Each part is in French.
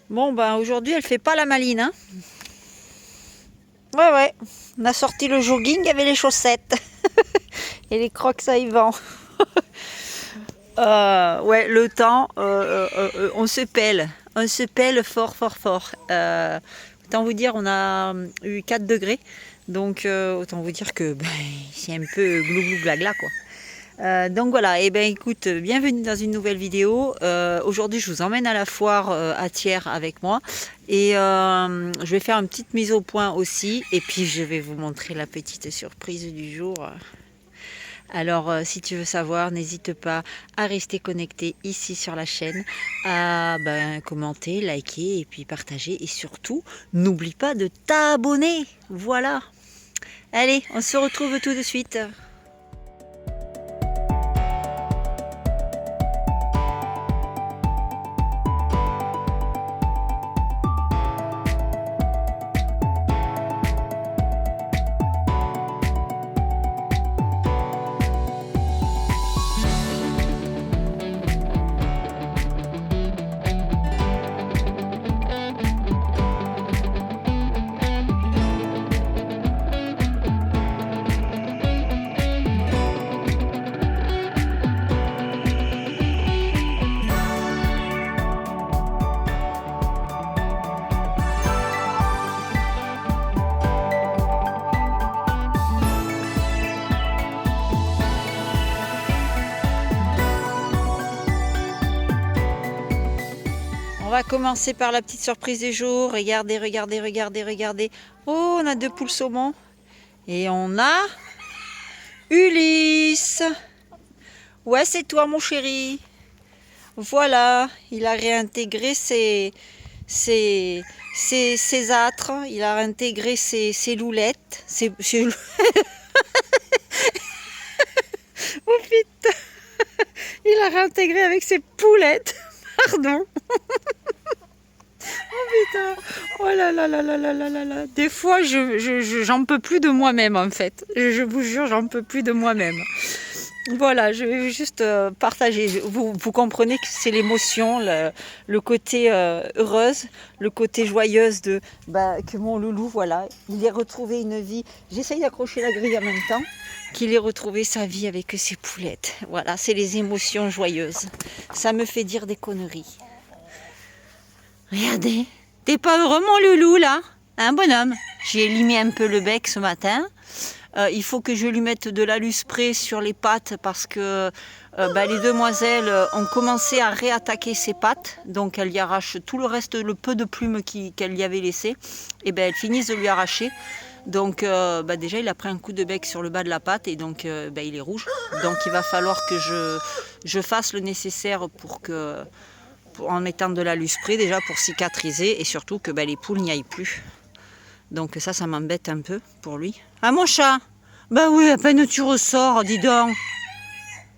Bon, ben aujourd'hui, elle fait pas la maline, hein. Ouais, on a sorti le jogging avec les chaussettes et les crocs à Yvan. Ouais, le temps, on se pèle. On se pèle fort, fort, fort. Autant vous dire, on a eu 4 degrés. Donc, autant vous dire que c'est un peu glouglou glagla, quoi. Donc voilà, et ben écoute, bienvenue dans une nouvelle vidéo. Aujourd'hui, je vous emmène à la foire à Thiers avec moi. Et je vais faire une petite mise au point aussi. Et puis, je vais vous montrer la petite surprise du jour. Alors, si tu veux savoir, n'hésite pas à rester connecté ici sur la chaîne, à commenter, liker et puis partager. Et surtout, n'oublie pas de t'abonner. Voilà. Allez, on se retrouve tout de suite. On va commencer par la petite surprise du jour. Regardez, regardez, regardez, regardez. Oh, on a 2 poules saumon. Et on a Ulysse. Ouais, c'est toi, mon chéri. Voilà, il a réintégré ses âtres. Il a réintégré ses loulettes. Oh putain, il a réintégré avec ses poulettes. Pardon. Putain. Oh là là là là là là là là. Des fois, j'en peux plus de moi-même en fait. Je vous jure, j'en peux plus de moi-même. Voilà, je vais juste partager. Vous comprenez que c'est l'émotion, le côté heureuse, le côté joyeuse de que mon loulou, voilà, il ait retrouvé une vie. J'essaye d'accrocher la grille en même temps, qu'il ait retrouvé sa vie avec ses poulettes. Voilà, c'est les émotions joyeuses. Ça me fait dire des conneries. Regardez, t'es pas heureux mon loulou là, hein bonhomme? J'ai limé un peu le bec ce matin. Il faut que je lui mette de l'alu-spray sur les pattes parce que les demoiselles ont commencé à réattaquer ses pattes. Donc elles y arrachent tout le reste, le peu de plumes qu'elle y avait laissé. Et elles finissent de lui arracher. Donc déjà il a pris un coup de bec sur le bas de la patte et donc il est rouge. Donc il va falloir que je fasse le nécessaire en mettant de l'alu-spray déjà pour cicatriser et surtout que les poules n'y aillent plus. Donc ça m'embête un peu pour lui. Ah mon chat, bah oui, à peine tu ressors, dis donc.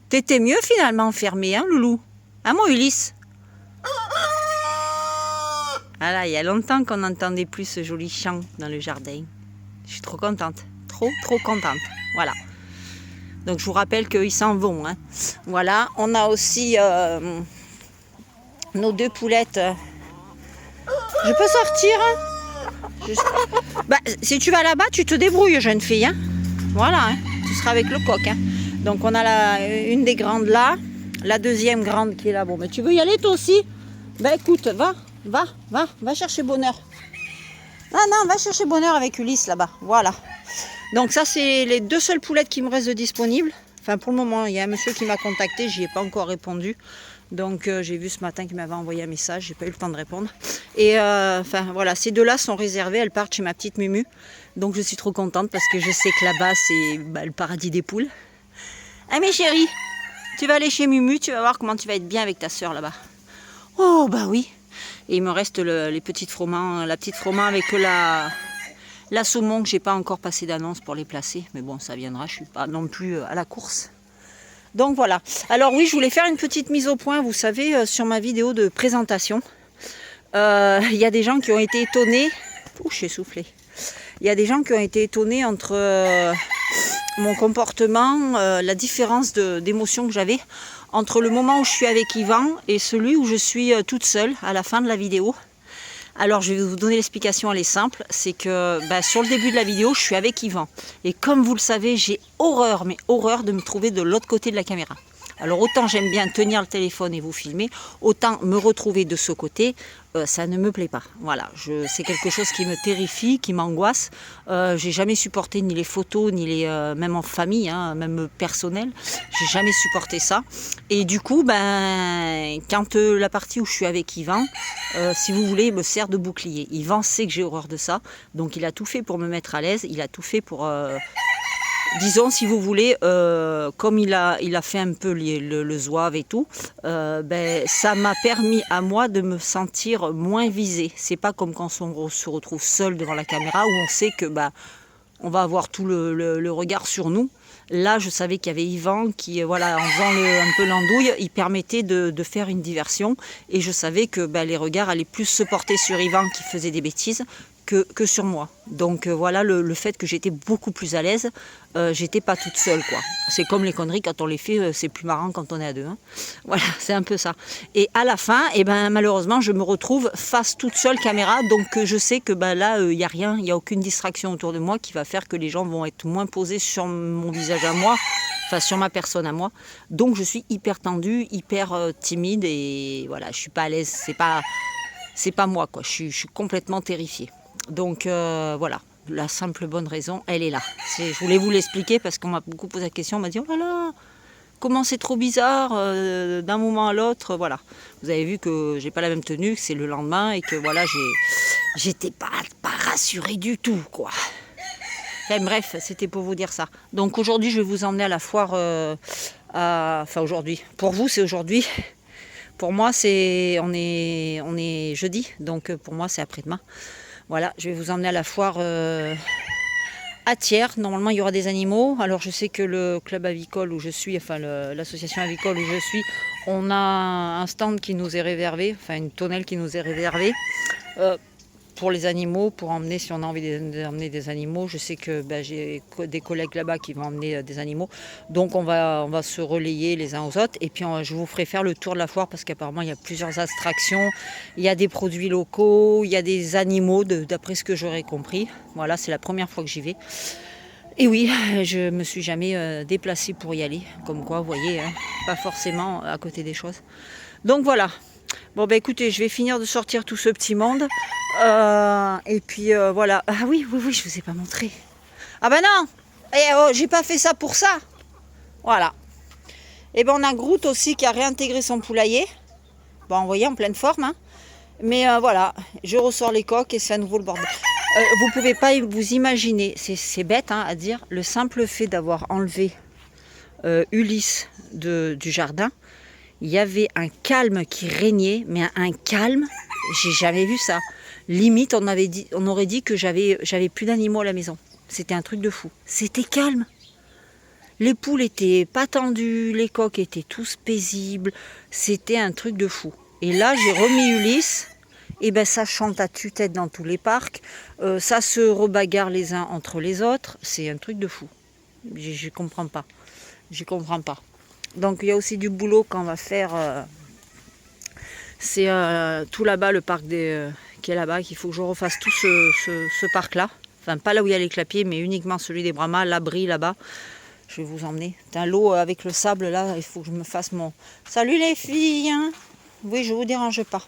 T'étais mieux finalement enfermé, hein loulou? Ah mon Ulysse. Ah là, il y a longtemps qu'on n'entendait plus ce joli chant dans le jardin. Je suis trop contente, trop contente, voilà. Donc je vous rappelle qu'ils s'en vont, hein. Voilà, on a aussi nos 2 poulettes. Je peux sortir, hein? Si tu vas là-bas, tu te débrouilles, jeune fille, hein. Voilà, hein. Tu seras avec le coq, hein. Donc on a une des grandes là, la deuxième grande qui est là. Bon, mais tu veux y aller toi aussi? Écoute, va chercher bonheur. Non, va chercher bonheur avec Ulysse là-bas. Voilà. Donc ça, c'est les 2 seules poulettes qui me restent disponibles. Enfin, pour le moment, il y a un monsieur qui m'a contacté, j'y ai pas encore répondu. Donc j'ai vu ce matin qu'il m'avait envoyé un message, j'ai pas eu le temps de répondre. Et voilà, ces 2-là sont réservées, elles partent chez ma petite Mumu. Donc je suis trop contente parce que je sais que là-bas c'est le paradis des poules. Ah mes chéris, tu vas aller chez Mumu, tu vas voir comment tu vas être bien avec ta soeur là-bas. Oh bah oui. Et il me reste les petites froment, la petite froment avec la saumon que j'ai pas encore passé d'annonce pour les placer. Mais bon, ça viendra, je suis pas non plus à la course. Donc voilà. Alors oui, je voulais faire une petite mise au point, vous savez, sur ma vidéo de présentation. Il y a des gens qui ont été étonnés. Ouh, j'ai soufflé. Il y a des gens qui ont été étonnés entre mon comportement, la différence d'émotion que j'avais entre le moment où je suis avec Yvan et celui où je suis toute seule à la fin de la vidéo. Alors, je vais vous donner l'explication, elle est simple. C'est que sur le début de la vidéo, je suis avec Yvan. Et comme vous le savez, j'ai horreur, mais horreur de me trouver de l'autre côté de la caméra. Alors, autant j'aime bien tenir le téléphone et vous filmer, autant me retrouver de ce côté, ça ne me plaît pas. Voilà, c'est quelque chose qui me terrifie, qui m'angoisse. J'ai jamais supporté ni les photos, ni les même en famille, hein, même personnel. J'ai jamais supporté ça. Et du coup, quand la partie où je suis avec Yvan, si vous voulez, il me sert de bouclier. Yvan sait que j'ai horreur de ça, donc il a tout fait pour me mettre à l'aise. Il a tout fait pour disons, si vous voulez, comme il a fait un peu le zouave et tout, ça m'a permis à moi de me sentir moins visée. C'est pas comme quand on se retrouve seul devant la caméra où on sait que on va avoir tout le regard sur nous. Là, je savais qu'il y avait Yvan qui, voilà, en faisant un peu l'andouille, il permettait de faire une diversion. Et je savais que les regards allaient plus se porter sur Yvan qui faisait des bêtises que sur moi. Donc voilà le fait que j'étais beaucoup plus à l'aise. J'étais pas toute seule, quoi. C'est comme les conneries, quand on les fait, c'est plus marrant quand on est à deux. Hein. Voilà, c'est un peu ça. Et à la fin, malheureusement, je me retrouve face toute seule caméra. Donc je sais que là, il n'y a rien, il n'y a aucune distraction autour de moi qui va faire que les gens vont être moins posés sur mon visage à moi, enfin sur ma personne à moi. Donc je suis hyper tendue, hyper timide et voilà, je suis pas à l'aise. C'est pas moi, quoi. Je suis complètement terrifiée. Donc voilà, la simple bonne raison, elle est là. Je voulais vous l'expliquer parce qu'on m'a beaucoup posé la question, on m'a dit oh là là, comment c'est trop bizarre d'un moment à l'autre, voilà. Vous avez vu que j'ai pas la même tenue, que c'est le lendemain et que voilà, j'étais pas rassurée du tout, quoi. Enfin bref, c'était pour vous dire ça. Donc aujourd'hui, je vais vous emmener à la foire, enfin aujourd'hui, pour vous c'est aujourd'hui. Pour moi, on est jeudi, donc pour moi c'est après-demain. Voilà, je vais vous emmener à la foire à Thiers. Normalement, il y aura des animaux. Alors, je sais que le club avicole où je suis, enfin l'association avicole où je suis, on a un stand qui nous est réservé, enfin une tonnelle qui nous est réservée pour les animaux, pour emmener, si on a envie d'emmener des animaux. Je sais que j'ai des collègues là-bas qui vont emmener des animaux. Donc, on va se relayer les uns aux autres. Et puis, je vous ferai faire le tour de la foire parce qu'apparemment, il y a plusieurs attractions. Il y a des produits locaux, il y a des animaux, d'après ce que j'aurais compris. Voilà, c'est la première fois que j'y vais. Et oui, je me suis jamais déplacée pour y aller. Comme quoi, vous voyez, hein, pas forcément à côté des choses. Donc, voilà. Bon, écoutez, je vais finir de sortir tout ce petit monde. Et puis, voilà. Ah oui, je vous ai pas montré. Ah non, j'ai pas fait ça pour ça. Voilà. Et on a Groot aussi qui a réintégré son poulailler. Bon, vous voyez, en pleine forme. Hein. Mais voilà, je ressors les coques et c'est à nouveau le bordel. Vous pouvez pas vous imaginer, c'est bête à dire, le simple fait d'avoir enlevé Ulysse du jardin. Il y avait un calme qui régnait, mais un calme, j'ai jamais vu ça. Limite, on aurait dit que j'avais plus d'animaux à la maison. C'était un truc de fou. C'était calme. Les poules étaient pas tendues, les coqs étaient tous paisibles. C'était un truc de fou. Et là, j'ai remis Ulysse. Et ça chante à tue-tête dans tous les parcs. Ça se rebagarre les uns entre les autres. C'est un truc de fou. Je comprends pas. Je comprends pas. Donc il y a aussi du boulot qu'on va faire. C'est tout là-bas, le parc qui est là-bas, qu'il faut que je refasse tout ce parc-là. Enfin, pas là où il y a les clapiers, mais uniquement celui des Brahmas, l'abri là-bas. Je vais vous emmener. L'eau avec le sable là, il faut que je me fasse mon... Salut les filles hein. Oui, je vous dérange pas.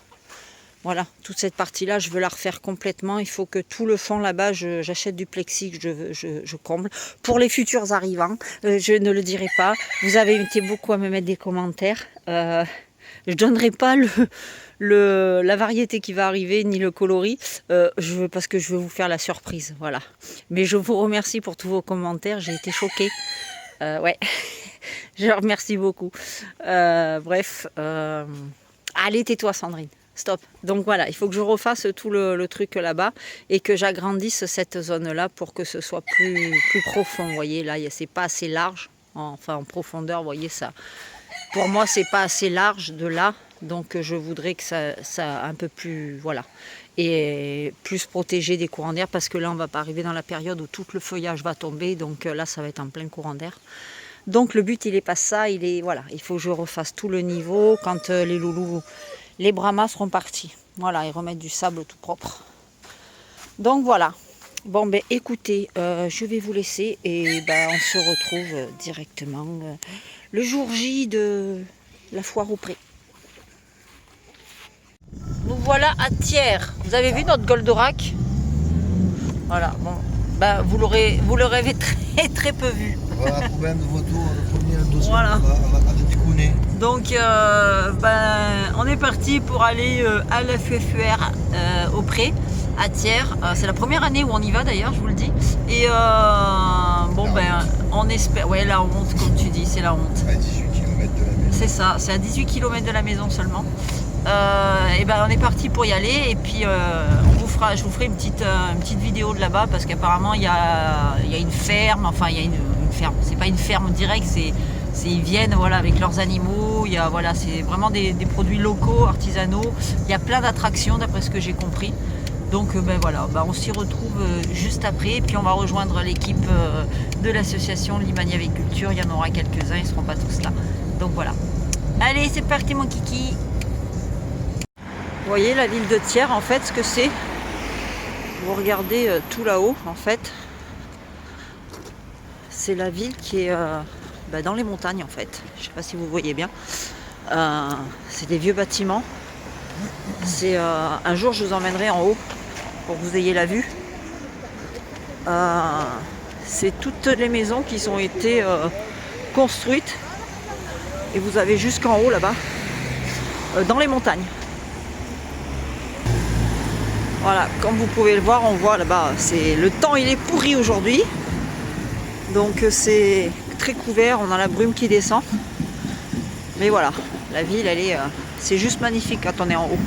Voilà, toute cette partie-là, je veux la refaire complètement. Il faut que tout le fond là-bas, j'achète du plexi que je comble. Pour les futurs arrivants, je ne le dirai pas. Vous avez été beaucoup à me mettre des commentaires. Je ne donnerai pas la variété qui va arriver, ni le coloris, parce que je veux vous faire la surprise. Voilà. Mais je vous remercie pour tous vos commentaires. J'ai été choquée. Ouais, je remercie beaucoup. Bref, allez, tais-toi Sandrine. Stop. Donc voilà, il faut que je refasse tout le truc là-bas et que j'agrandisse cette zone-là pour que ce soit plus profond. Vous voyez, là, c'est pas assez large. Enfin, en profondeur, vous voyez ça. Pour moi, c'est pas assez large de là. Donc, je voudrais que ça un peu plus, voilà. Et plus protégé des courants d'air parce que là, on va pas arriver dans la période où tout le feuillage va tomber. Donc là, ça va être en plein courant d'air. Donc, le but, il est pas ça. Voilà, il faut que je refasse tout le niveau quand les loulous... Les Brahmas seront partis. Voilà, ils remettent du sable tout propre. Donc voilà. Bon, ben écoutez, je vais vous laisser et ben, on se retrouve directement le jour J de la foire au pré. Nous voilà à Thiers. Vous avez vu notre Goldorak? Voilà, bon, ben, vous l'aurez très très peu vu. Voilà, problème de retour, le premier dossier Voilà. à découner. Donc, ben, on est parti pour aller à la FFUR au Pré, à Thiers. C'est la première année où on y va d'ailleurs, je vous le dis. Et bon, ben, on espère. Ouais, la honte, comme tu dis, c'est la honte. À 18 km de la maison. C'est ça, c'est à 18 km de la maison seulement. Et ben, on est parti pour y aller. Et puis, je vous ferai une petite vidéo de là-bas parce qu'apparemment, il y a une ferme. Enfin, il y a une ferme. C'est pas une ferme directe, ils viennent voilà, avec leurs animaux, voilà, c'est vraiment des produits locaux, artisanaux. Il y a plein d'attractions d'après ce que j'ai compris. Donc ben voilà, ben, on s'y retrouve juste après. Et puis on va rejoindre l'équipe de l'association Limani Aviculture. Il y en aura quelques-uns, ils ne seront pas tous là. Donc voilà. Allez, c'est parti mon kiki. Vous voyez la ville de Thiers, en fait, ce que c'est. Vous regardez tout là-haut, en fait. C'est la ville qui est... dans les montagnes en fait, je ne sais pas si vous voyez bien, c'est des vieux bâtiments. C'est un jour je vous emmènerai en haut pour que vous ayez la vue. C'est toutes les maisons qui ont été construites et vous avez jusqu'en haut là-bas, dans les montagnes. Voilà, comme vous pouvez le voir, on voit là-bas, le temps il est pourri aujourd'hui, donc c'est très couvert, on a la brume qui descend. Mais voilà, la ville, c'est juste magnifique quand on est en haut.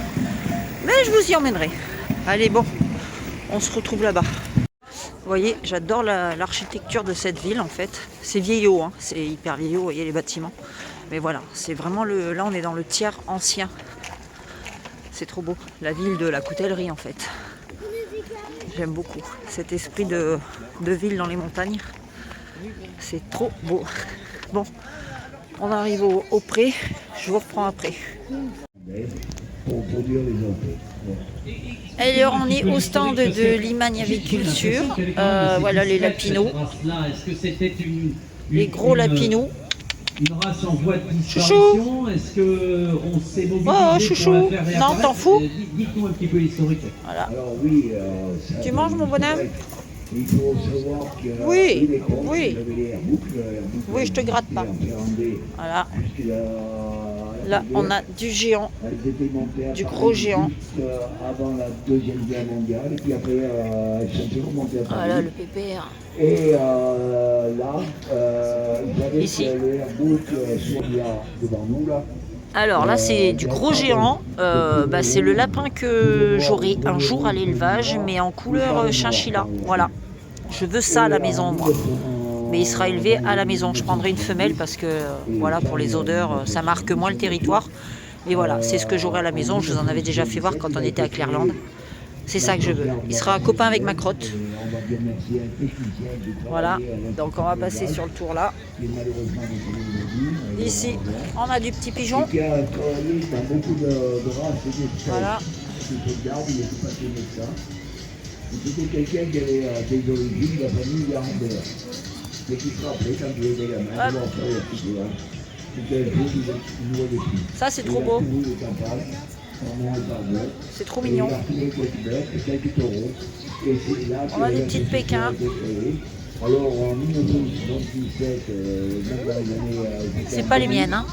Mais je vous y emmènerai. Allez, bon, on se retrouve là-bas. Vous voyez, j'adore l'architecture de cette ville en fait. C'est vieillot, hein, c'est hyper vieillot, vous voyez les bâtiments. Mais voilà, c'est vraiment là on est dans le Thiers ancien. C'est trop beau, la ville de la coutellerie en fait. J'aime beaucoup cet esprit de ville dans les montagnes. C'est trop beau. Bon, on arrive au pré. Je vous reprends après. Alors, on est au stand de Limani Aviculture. Voilà les lapinaux. Les gros lapinaux. Une race en voie de disparition. Est-ce qu'on s'est mobilisé oh, chouchou. Pour la faire non, t'en fous. Dites-nous un petit peu l'historique. Voilà. Alors oui, tu manges mon bonhomme? Il faut savoir que oui, oui. Oui, je te gratte pas. Voilà. Là, on a du géant, du gros géant. Avant la Deuxième Guerre mondiale, et puis après, elles sont toujours montées à Paris. Voilà le pépère. Et là, j'avais Ici. le airbook soit là devant nous là. Alors là, c'est du gros géant. C'est le lapin que j'aurai un jour à l'élevage, mais en couleur chinchilla. Voilà. Je veux ça à la maison, moi. Mais il sera élevé à la maison. Je prendrai une femelle parce que, voilà, pour les odeurs, ça marque moins le territoire. Et voilà, c'est ce que j'aurai à la maison. Je vous en avais déjà fait voir quand on était à Clairlande. C'est ça que je veux. Il sera copain avec ma crotte. Voilà, donc on va passer sur le tour là. Ici, on a du petit pigeon. Voilà. C'était quelqu'un qui avait des origines de la famille Yarandeur. Mais qui se rappelait quand il était gamin. Ça, c'est trop beau. C'est trop mignon. On a des petites pékins. Alors en 1977, c'est pas les miennes, hein.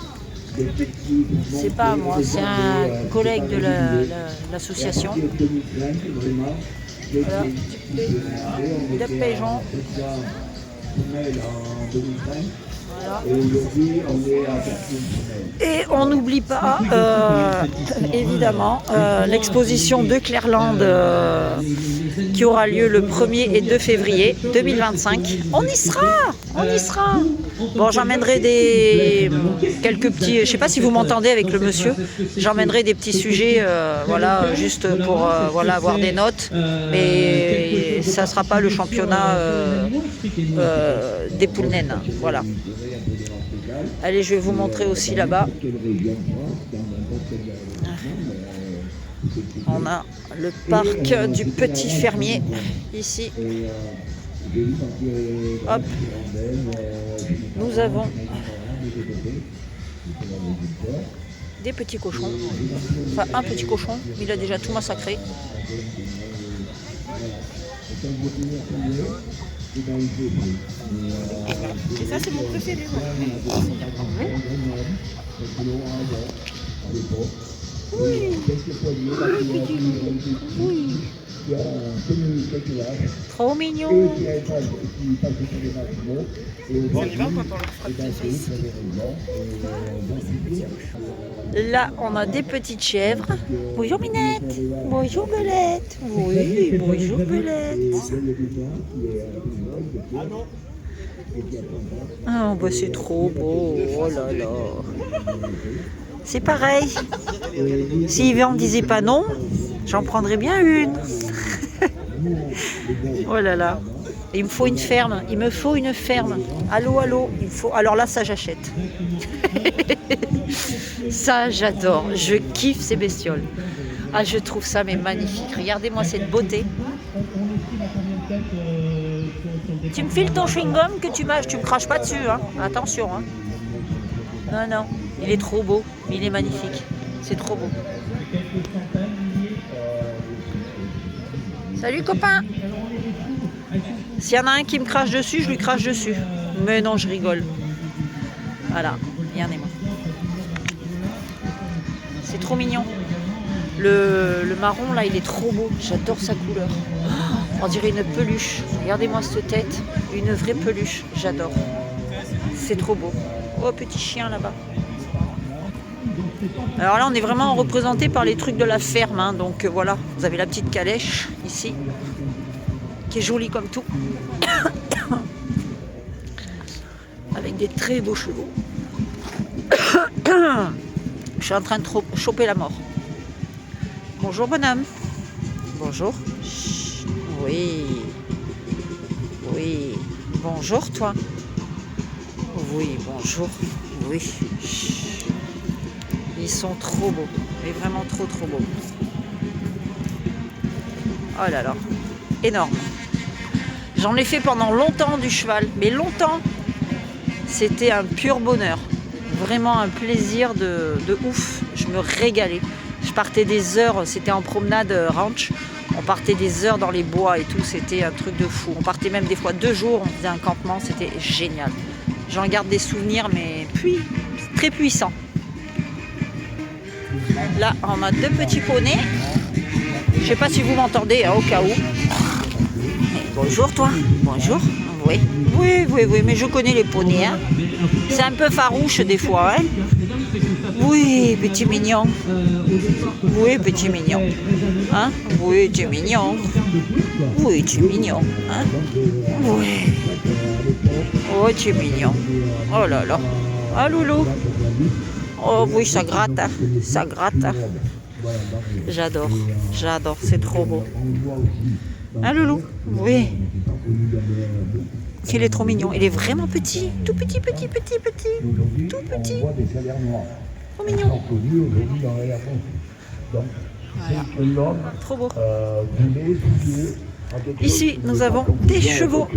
C'est pas à moi, c'est un collègue de l'association. Voilà, de pigeons. Voilà. Et on n'oublie pas, évidemment, l'exposition de Clairlande qui aura lieu le 1er et 2 février 2025. On y sera, on y sera. Bon, j'emmènerai quelques petits, je ne sais pas si vous m'entendez avec le monsieur, j'emmènerai des petits sujets, voilà, juste pour voilà, avoir des notes, mais ça ne sera pas le championnat des poules naines, voilà. Allez, je vais vous montrer aussi là-bas. On a le parc du petit fermier ici. Hop. Nous avons des petits cochons. Enfin, un petit cochon, il a déjà tout massacré. Et ça, c'est mon préféré. Trop mignon. On y va quand on leur fera le petit. Là, on a des petites chèvres. Bonjour Minette. Bonjour Belette. Oui, bonjour Belette. Ah, bah c'est trop beau. Oh là là. C'est pareil. Si Yvan ne disait pas non, j'en prendrais bien une. Oh là là. Il me faut une ferme. Il me faut une ferme. Allô, allô. Il faut. Alors là, ça j'achète. Ça, j'adore. Je kiffe ces bestioles. Ah, je trouve ça mais magnifique. Regardez-moi cette beauté. Tu me files ton chewing-gum que tu mâches. Tu me craches pas dessus, hein. Attention, hein. Non, non. Il est trop beau. Il est magnifique. C'est trop beau. Salut, copain. S'il y en a un qui me crache dessus, je lui crache dessus. Mais non, je rigole. Voilà. Regardez-moi. C'est trop mignon. Le marron, là, il est trop beau. J'adore sa couleur. On dirait une peluche. Regardez-moi cette tête. Une vraie peluche. J'adore. C'est trop beau. Oh, petit chien là-bas. Alors là, on est vraiment représenté par les trucs de la ferme. Hein. Donc voilà, vous avez la petite calèche ici, qui est jolie comme tout. Avec des très beaux chevaux. Je suis en train de choper la mort. Bonjour bonhomme. Bonjour. Chut. Oui. Oui. Bonjour toi. Oui, bonjour. Oui. Chut. Ils sont trop beaux. Mais vraiment trop beaux. Oh là là. Énorme. J'en ai fait pendant longtemps du cheval. Mais longtemps. C'était un pur bonheur. Vraiment un plaisir de ouf. Je me régalais. Je partais des heures, c'était en promenade ranch. On partait des heures dans les bois et tout, c'était un truc de fou. On partait même des fois 2 jours, on faisait un campement, c'était génial. J'en garde des souvenirs, mais puis très puissants. Là, on a 2 petits poneys. Je ne sais pas si vous m'entendez, hein, au cas où. Bonjour toi. Bonjour. Oui. Oui, mais je connais les poneys. Hein. C'est un peu farouche des fois. Hein. Oui, petit mignon. Oui, petit mignon. Hein? Oui, tu es mignon. Oui, tu es mignon. Hein? Oui. Oh, tu es mignon. Oh là là. Ah, loulou. Oh oui, ça gratte. Hein. Ça gratte. Hein. J'adore. J'adore. C'est trop beau. Hein, loulou? Oui. Il est trop mignon. Il est vraiment petit. Tout petit. Tout petit. Trop mignon. Voilà. Trop beau. Ici, nous avons des chevaux.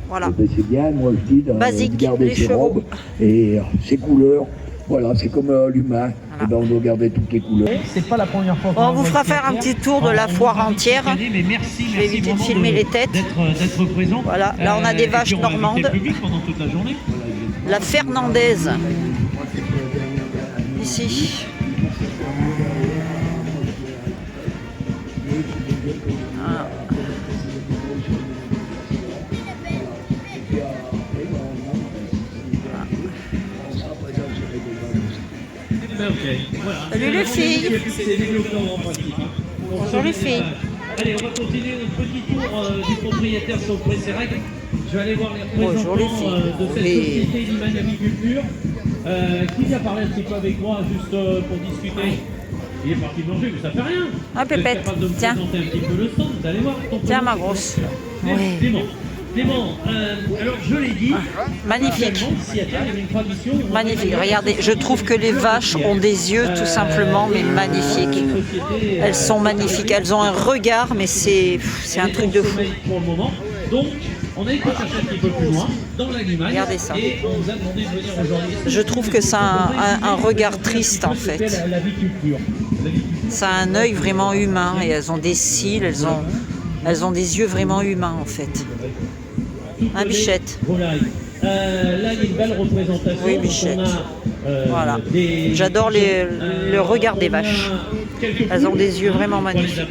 Voilà. C'est bien, moi je dis, Basique, garder les ses chevaux. robes et ses couleurs. Voilà, c'est comme l'humain. Voilà. Eh ben, on doit garder toutes les couleurs. C'est pas la première fois. Bon, on vous fera faire un petit tour de la foire entière. Mais merci, Je vais éviter de filmer les têtes. D'être présent. Voilà, là on a des vaches normandes. Pendant toute la journée. La Fernandaise. Ici. Ah. Salut les filles. Bonjour les filles. Allez, on va continuer notre petit tour du propriétaire sur le Pré-Sérac. Je vais aller voir les Bonjour les représentants filles. de cette Oui. société Liman Agriculture qui vient parler un petit peu avec moi juste pour discuter. Il est parti manger, mais ça fait rien. Ah, Vous êtes Pépette, capable de me tiens. présenter un petit peu le stand, vous allez voir. Tiens ma grosse. Oui. Clément. Clément, alors je l'ai dit, Magnifique. actuellement, ici à terre, il y avait une tradition. Magnifique. Regardez, je trouve que les vaches ont des yeux tout simplement, mais magnifiques. Elles sont magnifiques. Elles ont un regard, mais c'est un truc de fou. Pour le moment. Donc, on a été chercher un petit peu plus loin dans l'animal. Regardez ça. Et on nous a demandé de venir aujourd'hui. Je trouve que ça a un regard triste en fait. La viculture. Ça a un œil vraiment humain et elles ont des cils, elles ont des yeux vraiment humains en fait. Hein, Bichette? Volaille. Là, il y a une belle représentation. Oui, Bichette. On a, Voilà. J'adore le regard des vaches. Elles ont des yeux vraiment magnifiques.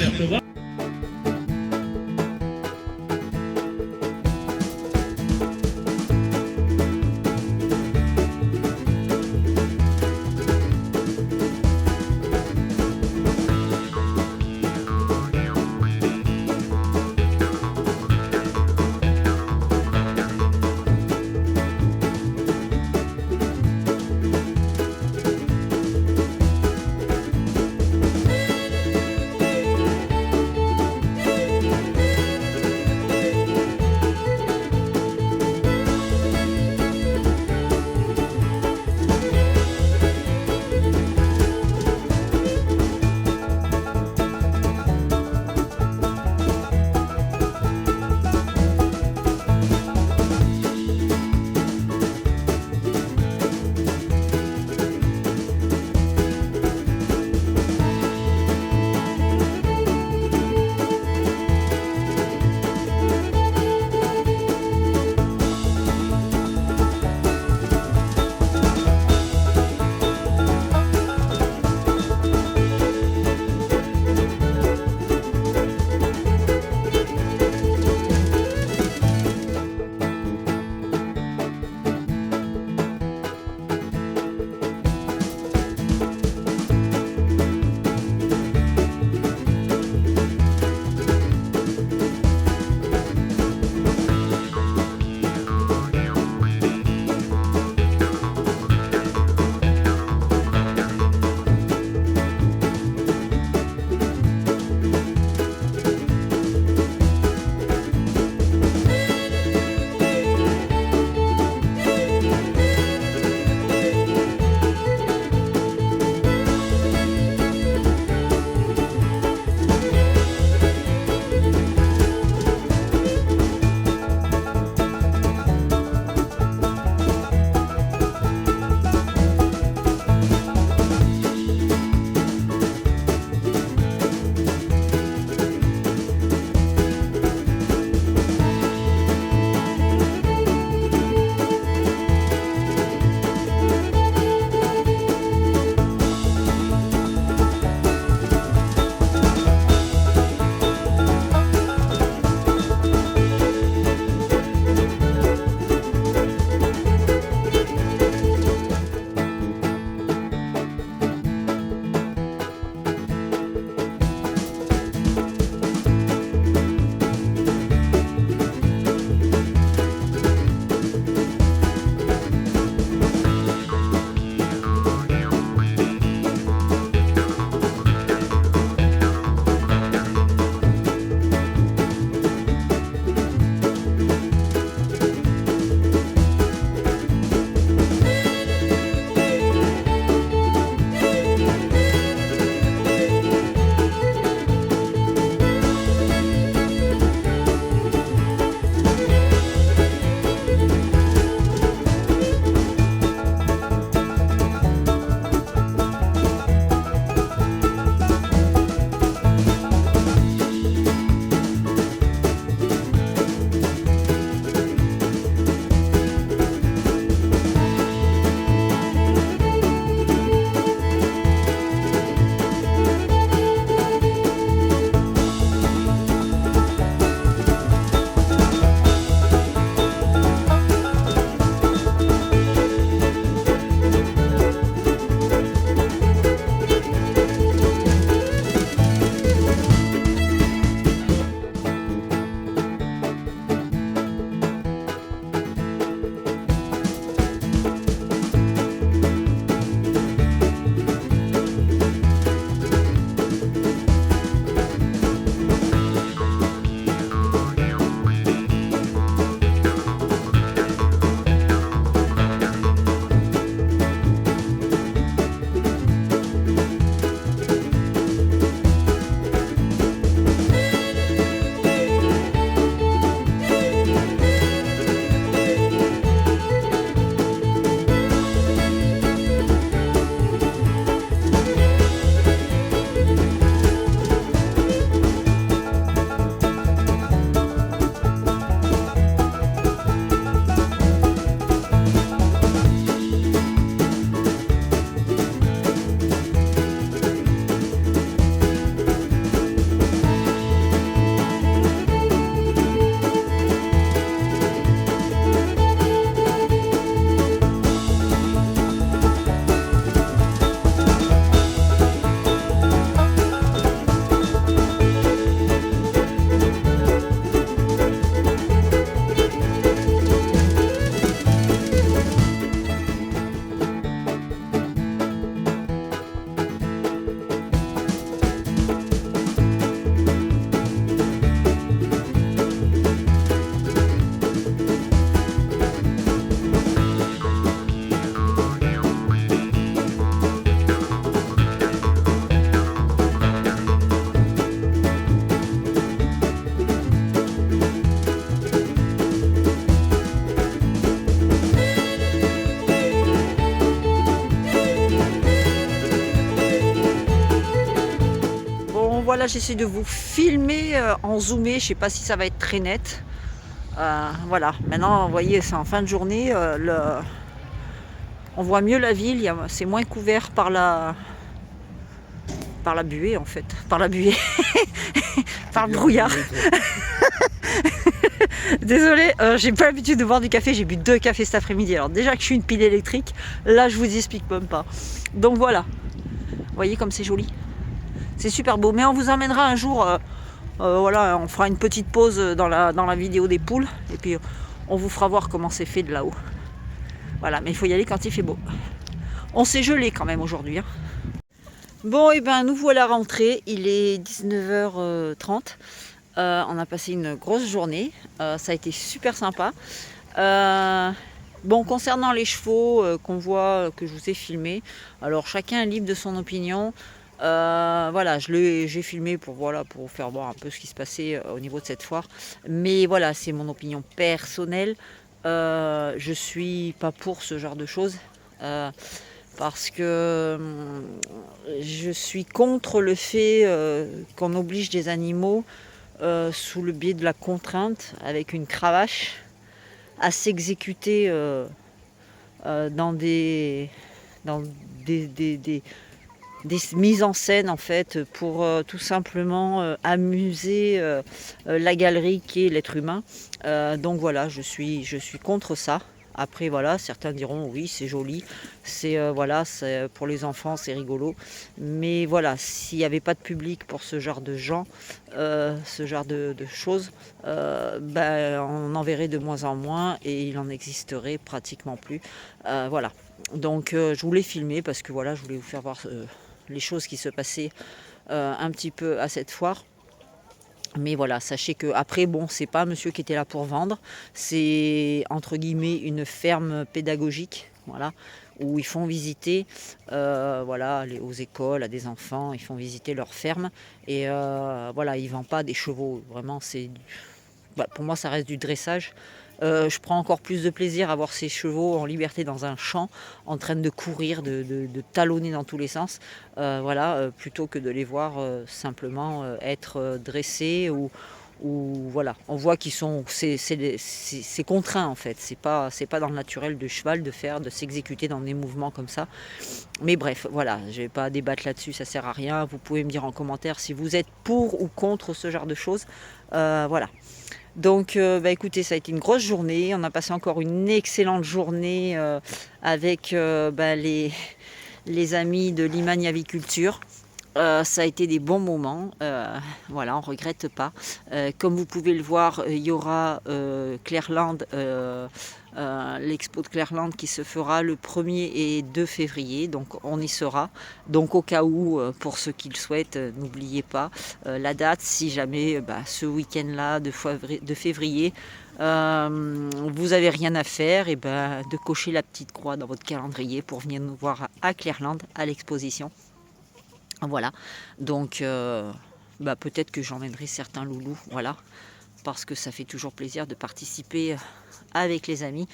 voilà, j'essaie de vous filmer en zoomé. Je sais pas si ça va être très net. Voilà, maintenant, vous voyez, c'est en fin de journée. On voit mieux la ville. C'est moins couvert par la buée, en fait. Par la buée. Par le brouillard. Désolée, j'ai pas l'habitude de boire du café. J'ai bu 2 cafés cet après-midi. Alors déjà que je suis une pile électrique, là, je vous explique même pas. Donc voilà. Vous voyez comme c'est joli. C'est super beau. Mais on vous emmènera un jour... voilà, on fera une petite pause dans la vidéo des poules et puis on vous fera voir comment c'est fait de là-haut. Voilà, mais il faut y aller quand il fait beau. On s'est gelé quand même aujourd'hui. Hein. Bon, et ben nous voilà rentrés. Il est 19h30. On a passé une grosse journée. Ça a été super sympa. Bon, concernant les chevaux qu'on voit, que je vous ai filmés, alors chacun est libre de son opinion. Voilà, j'ai filmé pour vous faire voir un peu ce qui se passait au niveau de cette foire. Mais voilà, c'est mon opinion personnelle. Je suis pas pour ce genre de choses. Parce que je suis contre le fait qu'on oblige des animaux sous le biais de la contrainte, avec une cravache, à s'exécuter dans des mises en scène en fait pour tout simplement amuser la galerie qui est l'être humain. Donc voilà, je suis contre ça. Après voilà, certains diront oui c'est joli, voilà, pour les enfants c'est rigolo. Mais voilà, s'il n'y avait pas de public pour ce genre de gens, ce genre de choses, on en verrait de moins en moins et il en existerait pratiquement plus. Voilà. Donc je voulais filmer parce que voilà, je voulais vous faire voir les choses qui se passaient un petit peu à cette foire. Mais voilà, sachez que après, bon, c'est pas un monsieur qui était là pour vendre, c'est entre guillemets une ferme pédagogique, voilà, où ils font visiter, voilà, aux écoles, à des enfants, ils font visiter leur ferme et voilà, ils vendent pas des chevaux, vraiment, pour moi, ça reste du dressage. Je prends encore plus de plaisir à voir ces chevaux en liberté dans un champ, en train de courir, de talonner dans tous les sens, voilà, plutôt que de les voir simplement être dressés ou voilà. On voit qu'ils sont, c'est contraint en fait. C'est pas dans le naturel du cheval de s'exécuter dans des mouvements comme ça. Mais bref, voilà, je vais pas débattre là-dessus, ça sert à rien. Vous pouvez me dire en commentaire si vous êtes pour ou contre ce genre de choses, voilà. Donc écoutez, ça a été une grosse journée. On a passé encore une excellente journée avec les amis de Limagne Aviculture. Ça a été des bons moments. Voilà, on ne regrette pas. Comme vous pouvez le voir, il y aura Clairland, l'expo de Clairland qui se fera le 1er et 2 février. Donc on y sera. Donc au cas où, pour ceux qui le souhaitent, n'oubliez pas la date. Si jamais ce week-end-là de février, vous n'avez rien à faire, et de cocher la petite croix dans votre calendrier pour venir nous voir à Clairland, à l'exposition. Voilà, donc peut-être que j'emmènerai certains loulous, voilà, parce que ça fait toujours plaisir de participer avec les amis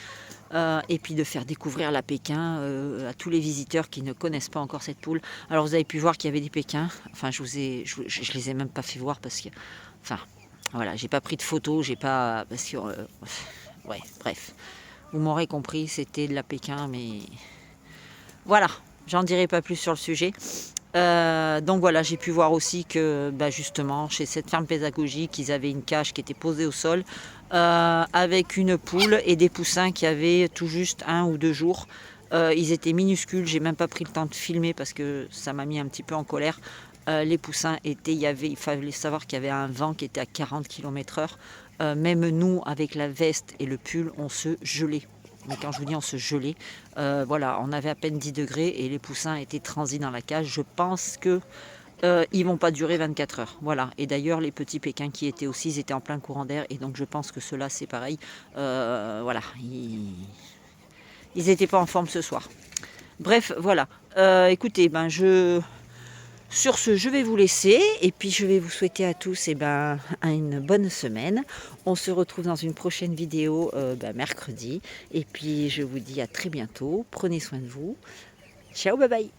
et puis de faire découvrir la Pékin à tous les visiteurs qui ne connaissent pas encore cette poule. Alors vous avez pu voir qu'il y avait des Pékins, enfin je les ai même pas fait voir parce que, enfin voilà, j'ai pas pris de photos, parce que, ouais, bref, vous m'aurez compris, c'était de la Pékin, mais voilà, j'en dirai pas plus sur le sujet. Donc voilà, j'ai pu voir aussi que justement chez cette ferme pédagogique, ils avaient une cage qui était posée au sol avec une poule et des poussins qui avaient tout juste 1 ou 2 jours. Ils étaient minuscules, j'ai même pas pris le temps de filmer parce que ça m'a mis un petit peu en colère. Les poussins il fallait savoir qu'il y avait un vent qui était à 40 km/h. Même nous, avec la veste et le pull, on se gelait. Mais quand je vous dis on se gelait, voilà, on avait à peine 10 degrés et les poussins étaient transis dans la cage. Je pense que ils vont pas durer 24 heures. Voilà. Et d'ailleurs, les petits Pékins qui étaient aussi, ils étaient en plein courant d'air. Et donc je pense que ceux-là, c'est pareil. Voilà. Ils n'étaient pas en forme ce soir. Bref, voilà. Écoutez, sur ce, je vais vous laisser et puis je vais vous souhaiter à tous une bonne semaine. On se retrouve dans une prochaine vidéo mercredi. Et puis je vous dis à très bientôt. Prenez soin de vous. Ciao, bye bye.